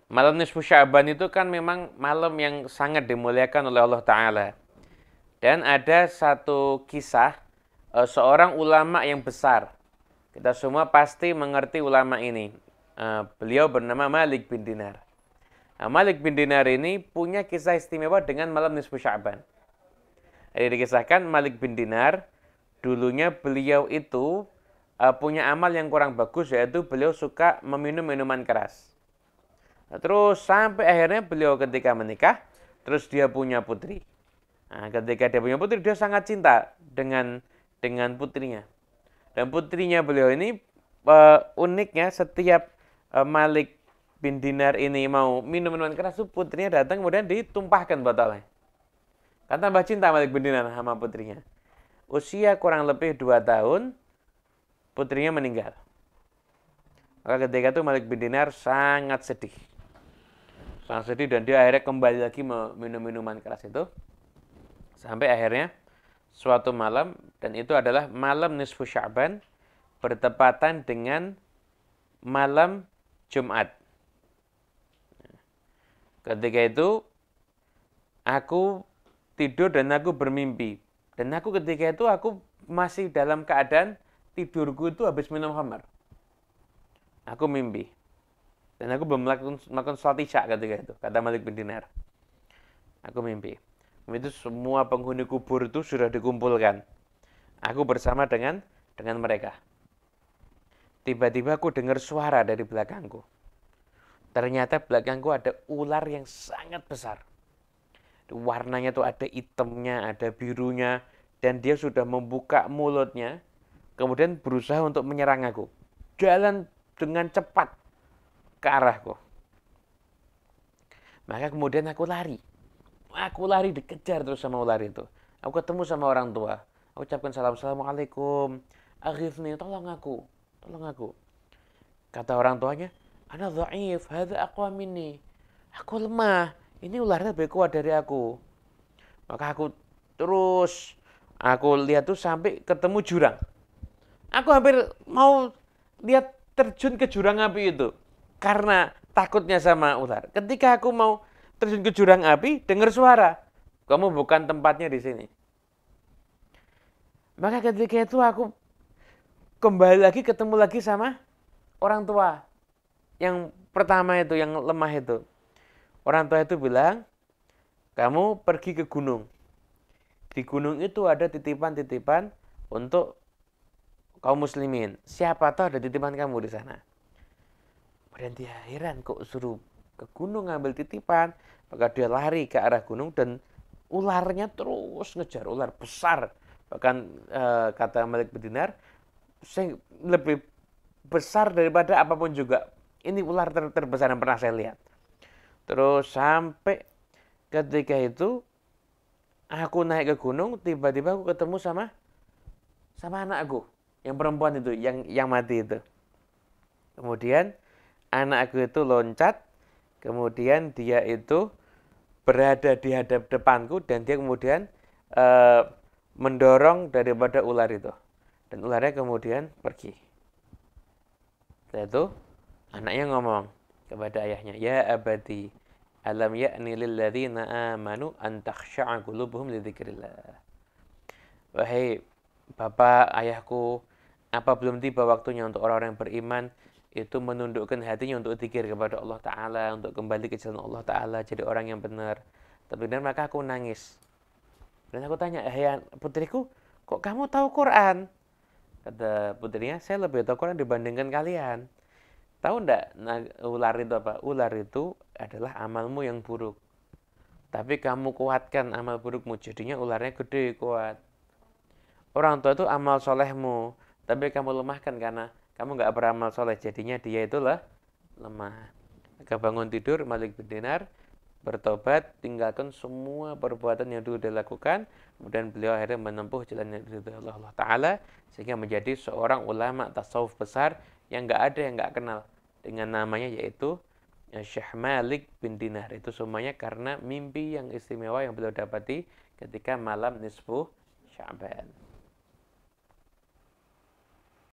Malam nisfu Sya'ban itu kan memang malam yang sangat dimuliakan oleh Allah Ta'ala. Dan ada satu kisah seorang ulama yang besar. Kita semua pasti mengerti ulama ini. Beliau bernama Malik bin Dinar. Nah, Malik bin Dinar ini punya kisah istimewa dengan malam nisfu Sya'ban. Jadi dikisahkan Malik bin Dinar, dulunya beliau itu punya amal yang kurang bagus, yaitu beliau suka meminum minuman keras. Nah, terus sampai akhirnya beliau ketika menikah, terus dia punya putri. Nah, ketika dia punya putri, dia sangat cinta dengan putrinya. Dan putrinya beliau ini uniknya setiap Malik bin Dinar ini mau minum minuman keras, putrinya datang kemudian ditumpahkan botolnya. Kan tambah cinta Malik bin Dinar sama putrinya. Usia kurang lebih 2 tahun, putrinya meninggal. Maka ketika itu Malik bin Dinar sangat sedih. Sangat sedih dan dia akhirnya kembali lagi minum minuman keras itu. Sampai akhirnya suatu malam, dan itu adalah malam nisfu Sya'ban, bertepatan dengan malam Jumat. Ketika itu aku tidur dan aku bermimpi. Dan aku ketika itu aku masih dalam keadaan tidurku itu habis minum khamar. Aku mimpi. Dan aku belum melakukan sholat isya ketika itu, kata Malik bin Dinar. Aku mimpi. Itu semua penghuni kubur itu sudah dikumpulkan. Aku bersama dengan mereka. Tiba-tiba aku dengar suara dari belakangku. Ternyata belakangku ada ular yang sangat besar. Warnanya tuh ada hitamnya, ada birunya, dan dia sudah membuka mulutnya, kemudian berusaha untuk menyerang aku. Jalan dengan cepat ke arahku. Maka kemudian aku lari. Aku lari dikejar terus sama ular itu. Aku ketemu sama orang tua. Aku ucapkan salam, assalamualaikum. Aghifni, tolong aku. Tolong aku. Kata orang tuanya, ana dhaif, hadza aqwa minni. Aku lemah. Ini ularnya lebih kuat dari aku. Maka aku lihat tuh sampai ketemu jurang. Aku hampir mau lihat terjun ke jurang api itu. Karena takutnya sama ular. Ketika aku mau terjun ke jurang api, dengar suara. Kamu bukan tempatnya di sini. Maka ketika itu aku kembali lagi, ketemu lagi sama orang tua. Yang pertama itu, yang lemah itu. Orang tua itu bilang, kamu pergi ke gunung. Di gunung itu ada titipan-titipan untuk kaum muslimin. Siapa tahu ada titipan kamu di sana. Dan dia heran kok suruh ke gunung ngambil titipan. Maka dia lari ke arah gunung dan ularnya terus ngejar, ular besar. Bahkan kata Malik bin Dinar, lebih besar daripada apapun juga. Ini ular terbesar yang pernah saya lihat. Terus sampai ketika itu aku naik ke gunung, tiba-tiba aku ketemu sama anakku yang perempuan itu, yang mati itu. Kemudian anakku itu loncat, kemudian dia itu berada di depanku dan dia kemudian mendorong daripada ular itu. Dan ularnya kemudian pergi. Setelah itu anaknya ngomong kepada ayahnya, ya abadi, alam ya'ni lilladzina amanu an takhsha'a qulubuhum li dzikrillah. Wahai bapak, ayahku, apa belum tiba waktunya untuk orang-orang yang beriman itu menundukkan hatinya untuk zikir kepada Allah Ta'ala, untuk kembali ke jalan Allah Ta'ala, jadi orang yang benar. Tapi dan maka aku nangis. Dan aku tanya, putriku, kok kamu tahu Quran? Kata putrinya, saya lebih tahu Quran dibandingkan kalian. Tahu enggak ular itu apa? Ular itu adalah amalmu yang buruk. Tapi kamu kuatkan amal burukmu, jadinya ularnya gede, kuat. Orang tua itu amal solehmu, tapi kamu lemahkan karena kamu nggak beramal soleh, jadinya dia itulah lemah. Maka bangun tidur, Malik bin Dinar bertobat, tinggalkan semua perbuatan yang dulu dilakukan, kemudian beliau akhirnya menempuh jalan Allah Ta'ala, sehingga menjadi seorang ulama tasawuf besar yang nggak ada yang nggak kenal dengan namanya, yaitu Syekh Malik bin Dinar. Itu semuanya karena mimpi yang istimewa yang beliau dapati ketika malam nisfu Sya'ban.